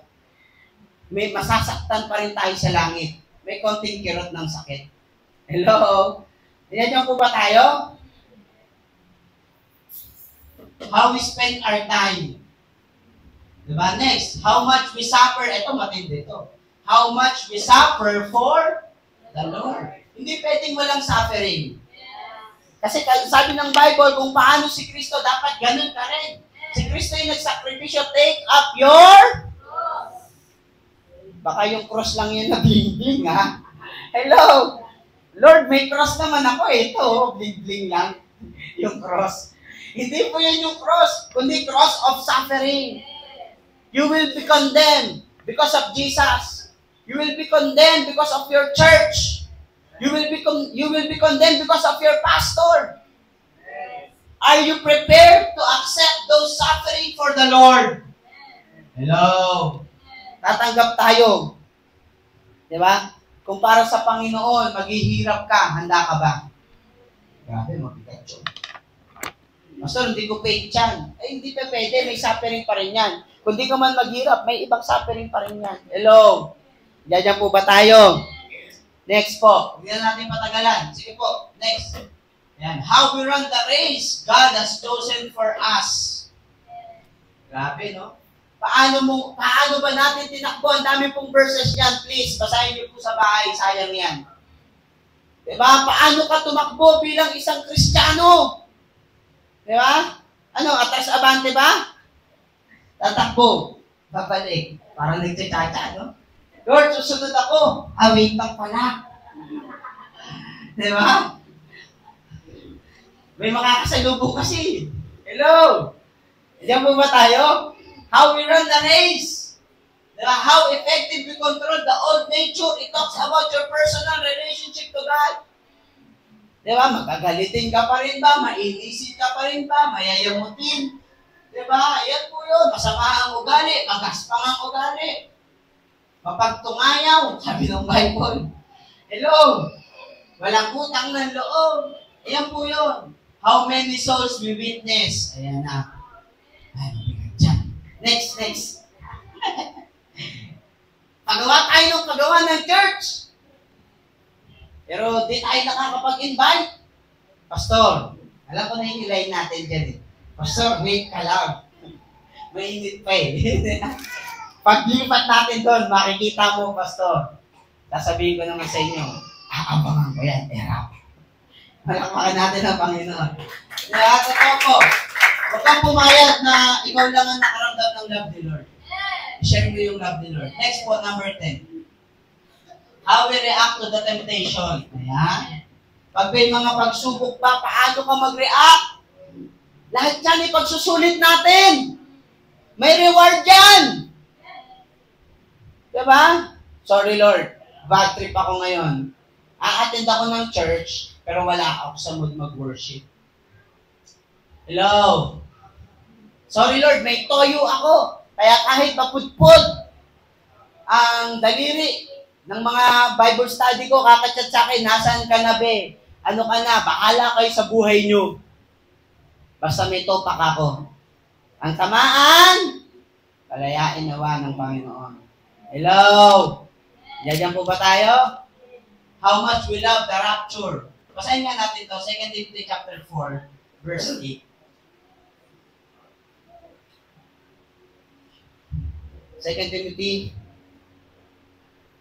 may masasaktan pa rin tayo sa langit. May konting kirot ng sakit. Hello? Yan po ba tayo? How we spend our time. Diba? Next, how much we suffer. Ito, matindi ito. How much we suffer for the Lord. Hindi pwedeng walang suffering. Kasi sabi ng Bible, kung paano si Kristo, dapat ganun ka rin. Si Kristo yung nagsakripisyo, take up your cross. Baka yung cross lang yun na bling-bling, ha? Hello? Lord, may cross naman ako. Ito, bling-bling lang. Yung cross. Hindi po yun yung cross, kundi cross of suffering. You will be condemned because of Jesus. You will be condemned because of your church. You will be condemned because of your pastor. Are you prepared to accept those suffering for the Lord? Hello? Tatanggap tayo. Diba? Kung para sa Panginoon, maghihirap ka, handa ka ba? Grabe, mabigat yun. Pastor, hindi ko paid yan. Eh, hindi pa pwede, may suffering pa rin yan. Kung di ka man maghirap, may ibang suffering pa rin yan. Hello? Diyan po ba tayo? Next po. Hindi na natin patagalan. Sige po. Next. Yan. How we run the race God has chosen for us. Grabe, no? Paano ba natin tinakbo? Ang dami pong verses yan. Please, basahin niyo po sa bahay. Sayang yan. Diba? Paano ka tumakbo bilang isang Kristiyano? Diba? Ano? Atras abante ba? Tatakbo. Babalik. Parang nagtsatsa, no? Lord, susunod ako. Wait lang pala. Diba? May makakasalubong kasi. Hello? Diyan po ba tayo? How we run the race. Diba? How effective we control the old nature. It talks about your personal relationship to God. Diba? Magagalitin ka pa rin ba? Mainisin ka pa rin ba? Mayayamutin. Diba? Yan po yun. Masama ang ugali. Magaspang ang ugali. Mapagtungayaw. Sabi ng Bible. Hello? Walang utang ng loob. Ayan po yun. How many souls we witness? Ayan na. Ay, mabigat dyan. Next. Pagawa tayo ng pagawa ng church. Pero di tayo nakakapag-invite. Pastor, alam ko na yung line natin dyan eh. Pastor, wait ka lang. Mainit pa eh. Paglipat natin doon, makikita mo, Pastor. Sasabihin ko naman sa inyo, aabangan ko yan, erap. Malakpakan natin ang Panginoon. Kaya, totoo po, huwag kang pumayag na ikaw lang ang nakaramdam ng love ni Lord. I-share mo yung love ni Lord. Next po, number 10. How we react to the temptation. Ayan. Pag may mga pagsubok pa, paano ka mag-react? Lahat yan ipagsusulit natin. May reward yan. Diba? Sorry Lord, bad trip ako ngayon. A-attend ako ng church, pero wala ako sa mood mag-worship. Hello? Sorry Lord, may toyo ako. Kaya kahit mapudpud ang daliri ng mga Bible study ko, kakachat sa akin, nasaan ka na be? Ano ka na? Bahala kayo sa buhay nyo. Basta may topak ako. Ang tamaan, palayain nawa ng Panginoon. Hello? Diyan po ba tayo? How much we love the rapture. Basahin nga natin to, 2 Timothy chapter 4, verse 8. 2 Timothy,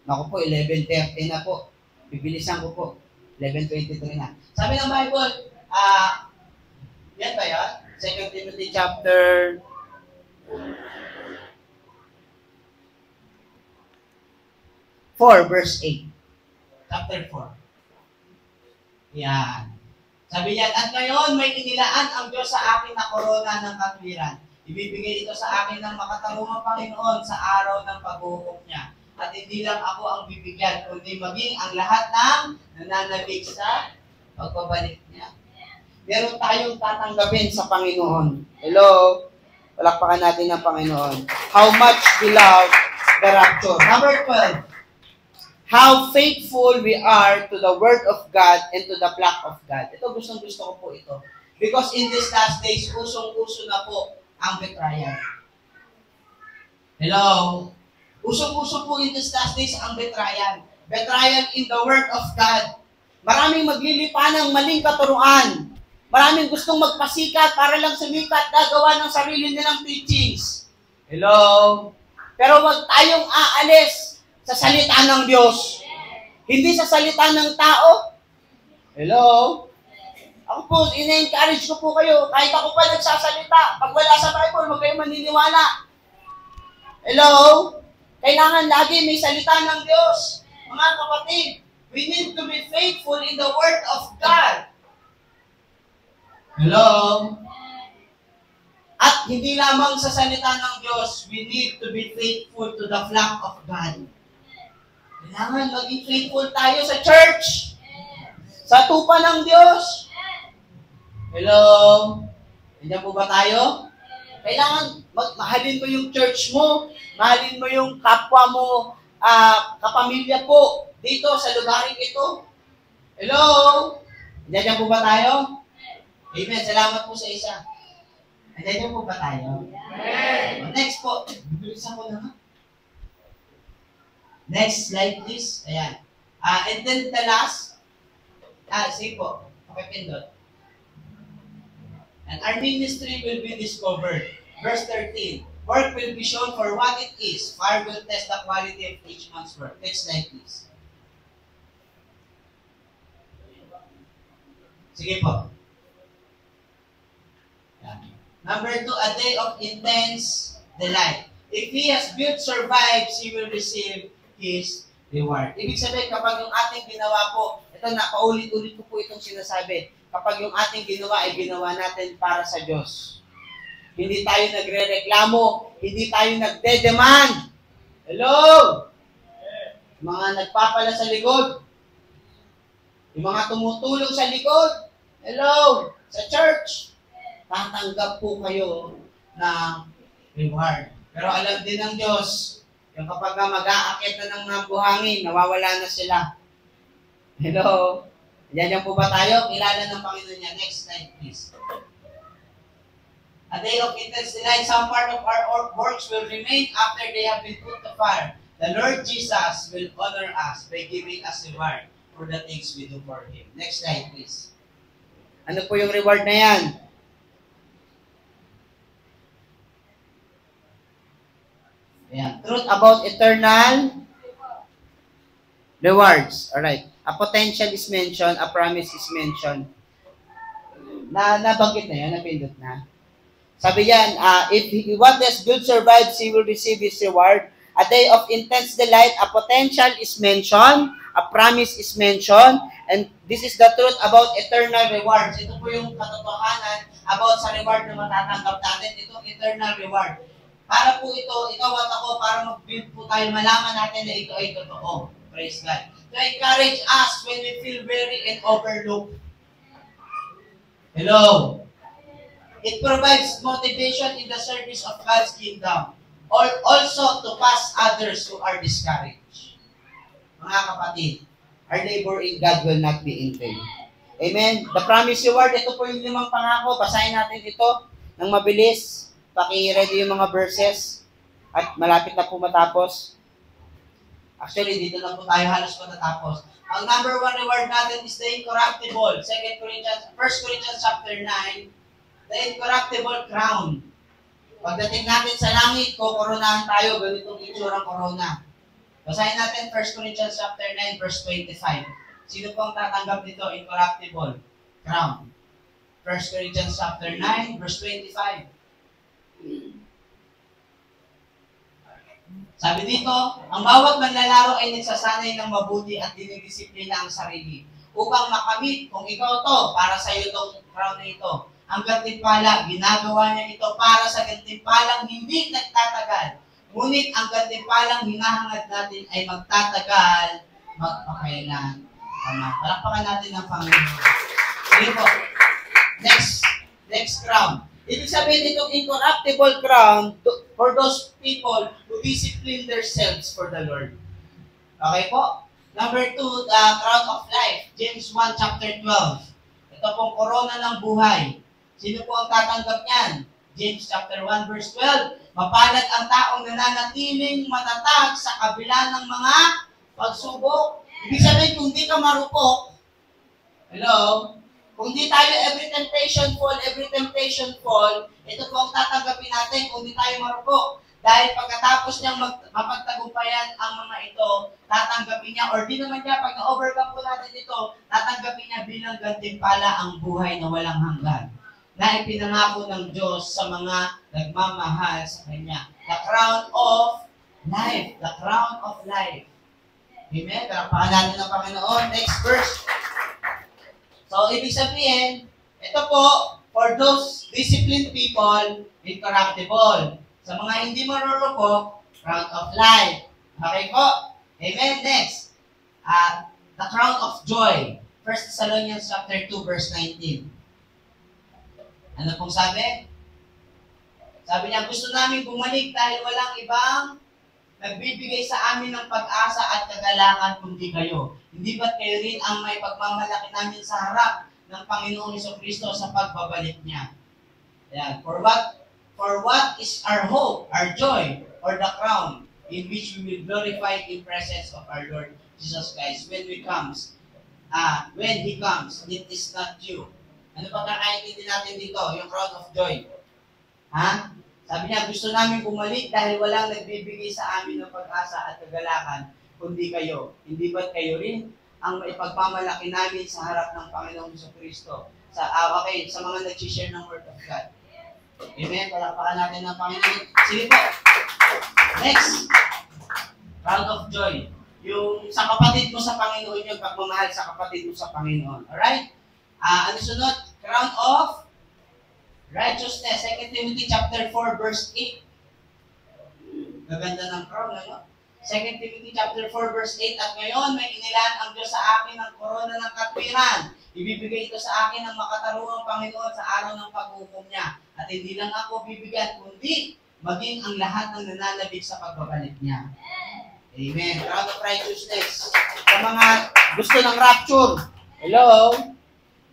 naku po, 11:30 na po. Bibilisan ko po. 11:23 na. Sabi ng Bible, yan ba yan? 2 Timothy chapter 4, verse 8. Chapter 4. Yan. Sabi niyan, at ngayon may inilaan ang Diyos sa akin na korona ng katwiran. Ibibigay ito sa akin ng makatarungang Panginoon sa araw ng paghuhukom niya. At hindi lang ako ang bibigyan, kundi maging ang lahat ng nananabik sa pagbabalik niya. Meron tayong tatanggapin sa Panginoon. Hello? Palakpakan natin ang Panginoon. How much we love the rapture. Number 12. How faithful we are to the Word of God and to the flock of God. Ito, gustong-gusto ko po ito. Because in these last days, usong-uso na po ang betrayal. Hello? Usong-uso po in these last days ang betrayal. Betrayal in the Word of God. Maraming maglilipa ng maling katuruan. Maraming gustong magpasikat para lang sumikat, gagawa ng sarili nilang teachings. Hello? Pero wag tayong aalis sa salita ng Diyos. Hindi sa salita ng tao. Hello? Ako po, ina-encourage ko po kayo. Kahit ako pa nagsasalita, pag wala sa Bible, huwag kayo maniniwala. Hello? Kailangan lagi may salita ng Diyos. Mga kapatid, we need to be faithful in the Word of God. Hello? At hindi lamang sa salita ng Diyos, we need to be faithful to the flock of God. Kailangan maging faithful tayo sa church. Sa tupa ng Diyos. Hello? Nandiyan po ba tayo? Kailangan mahalin mo yung church mo, mahalin mo yung kapwa mo, kapamilya po, dito sa lugaring ito. Hello? Nandiyan po ba tayo? Amen. Salamat po sa isa. Nandiyan po ba tayo? Amen. Next po. Bilisan ko na. Next slide, please. Ayan. And then the last, sige po. Pakipindot. And our ministry will be discovered. Verse 13. Work will be shown for what it is. Fire will test the quality of each man's work. Next slide, please. Sige po. Number 2, a day of intense delight. If he has built, survives, he will receive his reward. Ibig sabihin, kapag yung ating ginawa po, ito na, paulit-ulit ko po itong sinasabi, kapag yung ating ginawa ay ginawa natin para sa Diyos. Hindi tayo nagre-reklamo, hindi tayo nagde-demand. Hello? Mga nagpapala sa likod, yung mga tumutulong sa likod, hello? Sa church, tatanggap po kayo ng reward. Pero alam din ng Diyos, yung kapag mag-aakit na ng mga buhangin, nawawala na sila. Hello? Yan po ba tayo? Kilala ng Panginoon niya. Next slide, please. A day of intense delight, some part of our works will remain after they have been put to fire. The Lord Jesus will honor us by giving us reward for the things we do for Him. Next slide, please. Ano po yung reward na yan? Ayan. Truth about eternal rewards. Alright. A potential is mentioned, a promise is mentioned. Nabanggit na yan, napindot na. Sabi yan, if what has good survives, he will receive his reward. A day of intense delight, a potential is mentioned, a promise is mentioned, and this is the truth about eternal rewards. Ito po yung katotohanan about sa reward na matatanggap natin. Itong eternal reward. Para po ito, ikaw at ako, para mag-build po tayo, malaman natin na ito ay totoo. Praise God. To encourage us when we feel weary and overlooked. Hello? It provides motivation in the service of God's kingdom. Or also to pass others who are discouraged. Mga kapatid, our labor in God will not be in vain. Amen? The promise reward, ito po yung 5 pangako. Basahin natin ito ng mabilis. Paki-ready yung mga verses at malapit na po matapos. Actually, dito na po tayo halos matatapos. Ang number 1 reward natin is the incorruptible. 1 Corinthians chapter 9, the incorruptible crown. Pagdating natin sa langit, kukoronahan tayo, ganitong itsurang korona. Basahin natin 1 Corinthians chapter 9, verse 25. Sino pong tatanggap nito? Incorruptible crown. 1 Corinthians chapter 9, verse 25. Sabi dito, ang bawat manlalaro ay nagsasanay ng mabuti at dinidisiplina ang sarili upang makamit kung ikaw to, para sa iyo itong crown na ito. Ang gantimpala, ginagawa niya ito para sa gantimpalang hindi nagtatagal. Ngunit ang gantimpalang hinahangad natin ay magtatagal, magpakailan. Palakpakan natin ang Panginoon. Sige po. Next crown. Ibig sabihin itong incorruptible crown for those people who discipline themselves for the Lord. Okay po? Number 2, the crown of life. James 1 chapter 12. Ito pong korona ng buhay. Sino po ang tatanggap niyan? James chapter 1 verse 12. Mapalad ang taong nananatiling matatag sa kabila ng mga pagsubok. Ibig sabihin, kung di ka marupok, hello? Kung di tayo every temptation fall, ito po ang tatanggapin natin kung di tayo marupok. Dahil pagkatapos niyang mapagtagumpayan ang mga ito, tatanggapin niya, or di naman niya, pag na-overcome po natin ito, tatanggapin niya bilang gantimpala ang buhay na walang hanggan na ipinangako ng Diyos sa mga nagmamahal sa Kanya. The crown of life. The crown of life. Amen? Karapakan natin ng Panginoon. Next verse. So, ibig sabihin, ito po, for those disciplined people, incorruptible. Sa mga hindi marurupok, crown of life. Okay po? Amen? Next. The crown of joy. 1 Thessalonians chapter 2, verse 19. Ano pong sabi? Sabi niya, gusto namin bumalik dahil walang ibang nagbibigay sa amin ng pag-asa at kagalakan kundi kayo. Hindi ba't kayo rin ang may pagmamalaki namin sa harap ng Panginoong Jesucristo sa pagbabalik niya? Ayan. For what is our hope, our joy, or the crown in which we will glorify in presence of our Lord Jesus Christ when He comes, it is not you. Ano pa kakaintindi natin dito? Yung crown of joy. Ha? Sabi niya, gusto namin bumalik dahil walang nagbibigay sa amin ng pag-asa at kagalakan, kundi kayo. Hindi ba't kayo rin ang maipagmamalaki namin sa harap ng Panginoong Jesucristo? Sa mga nag-share ng Word of God. Amen? Palakpakan natin ng Panginoon. Sige po. Next. Crown of joy. Yung sa kapatid mo sa Panginoon, yung pagmamahal sa kapatid mo sa Panginoon. Alright? Ano sunod? Crown of righteousness. 2 Timothy chapter 4 verse 8. Gaganda ng crown, ano? 2 Timothy chapter 4 verse 8. At ngayon may inilaan ang Diyos sa akin ng korona ng katwiran. Ibibigay ito sa akin ng makatarungang Panginoon sa araw ng paghukom niya. At hindi lang ako bibigyan, kundi maging ang lahat ng nananabik sa pagbabalik niya. Amen. Crown of righteousness. Sa mga gusto ng rapture. Hello?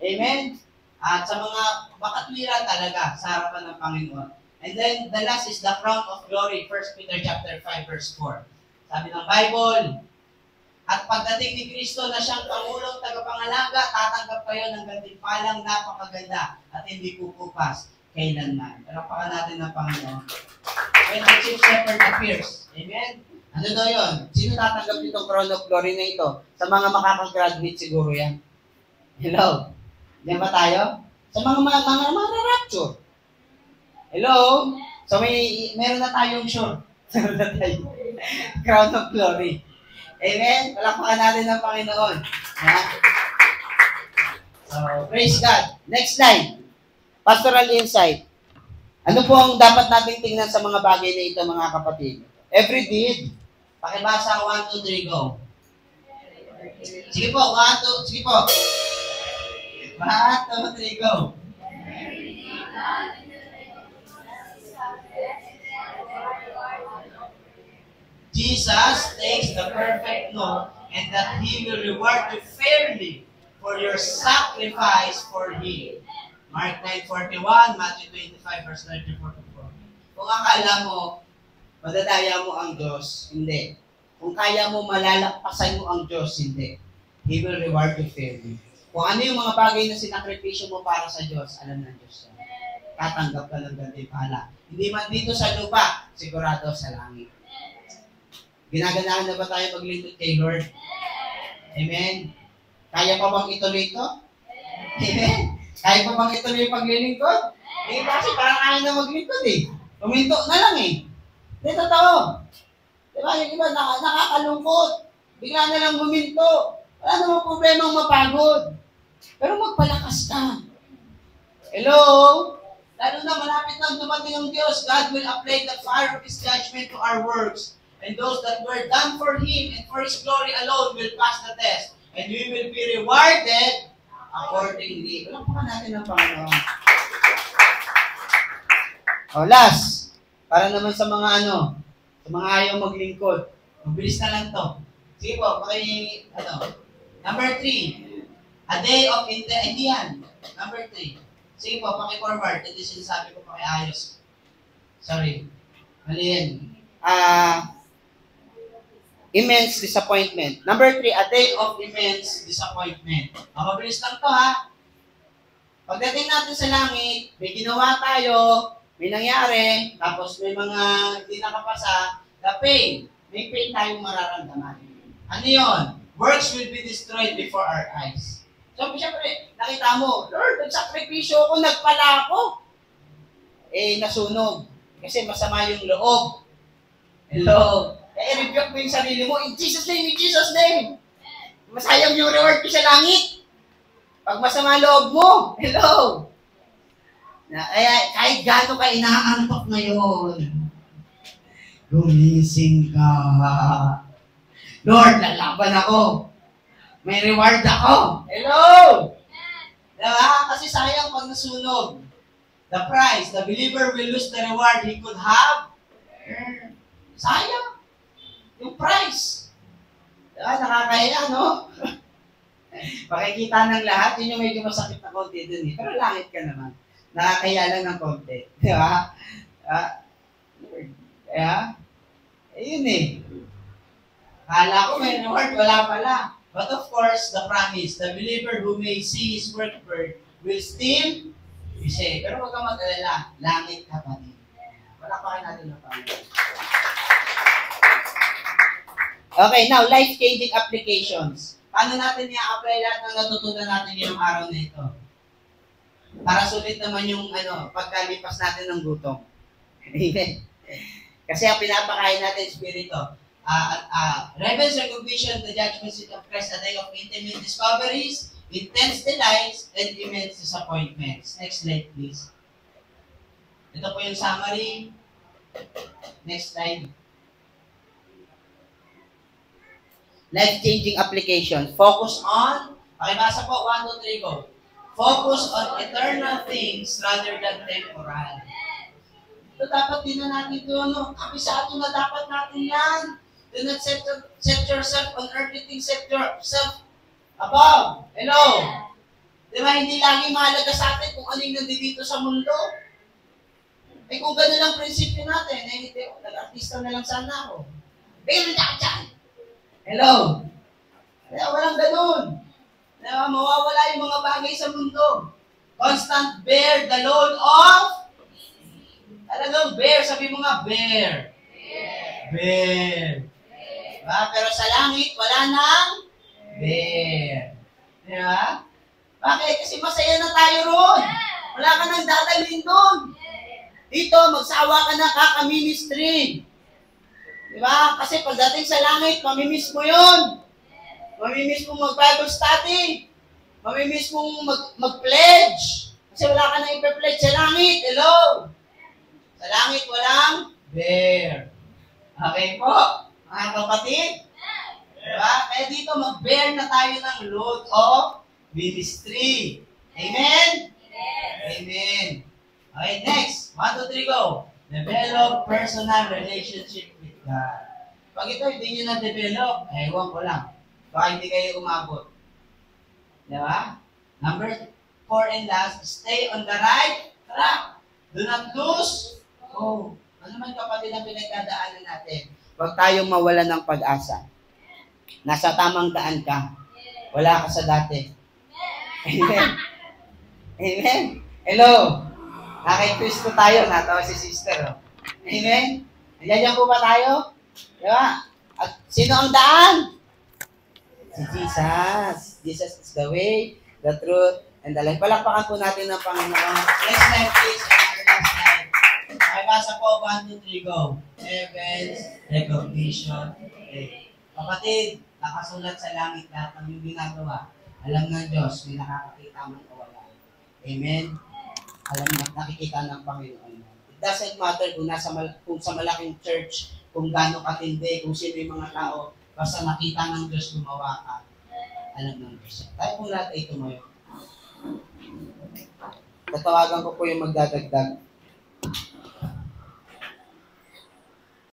Amen? At sa mga makatwiran talaga sa harapan ng Panginoon. And then, the last is the crown of glory. 1 Peter chapter 5, verse 4. Sabi ng Bible, at pagdating ni Kristo na siyang Pangulong tagapangalaga, tatanggap kayo ng gantimpalang napakaganda at hindi kukupas kailanman. Palakpakan natin ng Panginoon. When the chief shepherd appears. Amen? Ano daw yun? Sino tatanggap itong crown of glory na ito? Sa mga makakagraduate siguro yan. Hello? Diyan ba tayo? Sa mga rapture. Hello? So meron na tayong sure. Meron na tayong crown of glory. Amen? Palakpakan natin ng Panginoon. Yeah? So, praise God. Next slide. Pastoral insight. Ano po ang dapat nating tingnan sa mga bagay na ito, mga kapatid? Every deed. Pakibasa, 1, 2, 3, go. Sige po, 1, 2, sige po. 1, 2, 3, go. Jesus takes the perfect note and that He will reward you fairly for your sacrifice for Him. Mark 9:41, Matthew 25, verse 34-44. Kung akala mo, madadaya mo ang Diyos, hindi. Kung kaya mo, malalakpasan mo ang Diyos, hindi. He will reward you fairly. Kung ano yung mga bagay na sinakripisyo mo para sa Diyos, alam ng Diyos yan. Tatanggap ka ng gantimpala. Hindi man dito sa lupa, sigurado sa langit. Ginaganahan na ba tayo maglingkod kay Lord? Amen? Kaya pa bang ituloy ito? Amen? Kaya pa bang ituloy yung paglilingkod? Eh, kasi parang ayaw na maglingkod eh. Tuminto na lang eh. Hindi, totoo. Diba, yung iba nakakalungkot. Bigla na lang buminto. Wala namang problemang mapagod. Pero magpalakas ka. Hello? Lalo na malapit na dumating ang Diyos, God will apply the fire of His judgment to our works. And those that were done for Him and for His glory alone will pass the test. And we will be rewarded accordingly. Walang pa natin ang Panginoon. Last. Para naman sa mga sa mga ayaw maglingkod. Mabilis na lang to. Sige po, Number 3. A day of hindi yan. Number 3. Sige po, paki-forward. Ito yung sinasabi ko, paki-ayos. Sorry. Mali yan. Immense disappointment. Number 3, a day of immense disappointment. Mabilis lang to, ha? Pagdating natin sa langit, may ginawa tayo, may nangyari, tapos may mga hindi nakapasa, the pain. May pain tayong mararamdaman. Ano yun? Works will be destroyed before our eyes. So, siyempre, nakita mo, Lord, nagsakripisyo ako, nagpala ako. Nasunog. Kasi masama yung loob. Hello? I-rebuke mo yung sarili mo, in Jesus' name, in Jesus' name. Masayang yung reward ko sa langit. Pag masama loob mo, hello? Kaya kahit gaano ka inaantok ngayon, gumising ka. Lord, lalaban ako. May reward ako. Hello? Diba? Kasi sayang pag nasunog. The prize, the believer will lose the reward he could have. Sayang. Yung prize. Diba? Nakakahiya, no? Pakikita ng lahat, yun yung medyo masakit na konti dun eh. Pero langit ka naman. Nakakahiya lang ng konti. Diba? Kaya, yun eh. Kala ko may reward, wala pala. But of course, the promise, the believer who may see his work will still be saved. Pero huwag kang mag-alala, langit ka pa din. Wala pa rin natin na Panginoon. Okay, now, life-changing applications. Paano natin i-apply lahat ng natutunan natin ngayong araw na ito? Para sulit naman yung pagkalipas natin ng gutom. Amen. Kasi ang pinapakain natin, Espiritu, Rebels recognition, the judgment seat of Christ, a day of intimate discoveries, intense delights, and immense disappointments. Next slide, please. Ito po yung summary. Next slide. Life-changing application. Focus on, pakibasa po, 1, 2, 3, go. Focus on eternal things rather than temporal. Ito dapat din na natin ito, kabisado na dapat natin yan. Do not set yourself on earthly things, set yourself above. Hello? Di ba, hindi lagi mahalaga sa atin kung ano yung nandito sa mundo. Kung gano'n lang prinsipyo natin, hindi, nag-artista na lang sana ako. Pero dyan. Hello? Kaya walang gano'n. Diba, mawawala yung mga bagay sa mundo. Constant bear the load of talagang bear. Sabi mo nga, bear. Bear. Diba? Pero sa langit, wala nang bear. Diba? Bakit? Kasi masaya na tayo ron. Wala ka nang dadalhin doon. Dito, magsawa ka na kaka-ministry. Diba? Kasi pagdating sa langit, mamimiss mo yun. Mamimiss mong mag-Bible study. Mamimiss mong mag-pledge. Kasi wala ka nang ipe-pledge sa langit. Hello? Sa langit, walang bear. Okay po? Mga kapatid? Diba? Kaya dito, mag-bear na tayo ng load of ministry. Amen? Amen. Okay, next. 1, 2, 3, go. Develop personal relationship with God. Pag ito, hindi nyo na-develop, ewan ko lang. Baka hindi kayo umabot. Diba? Number 4 and last, stay on the right track. Do not lose. Ano man kapatid ang pinagdadaanan natin? Huwag tayong mawala ng pag-asa. Nasa tamang daan ka. Wala ka sa dati. Amen. Amen. Hello. Nakikristo tayo. Natawa si sister. Amen. Nandiyan po ba tayo? Diba? At sino ang daan? Si Jesus. Jesus is the way, the truth, and the life. Palakpakan po natin ng Panginoon. Next slide, please. Last slide. Ay, basa po. 1, 2, 3, go. Heavens, recognition. Okay. Kapatid, nakasulat sa langit lahat ng yung ginagawa. Alam ng Diyos, may nakakakita man o wala. Amen? Alam na, nakikita ng Panginoon. It doesn't matter kung sa malaking church, kung gaano katindi, kung sino yung mga tao, basta nakita ng Diyos gumawa ka. Alam ng Diyos. Tayo po lahat ay tumayo. Tatawagan ko po yung magdadagdag.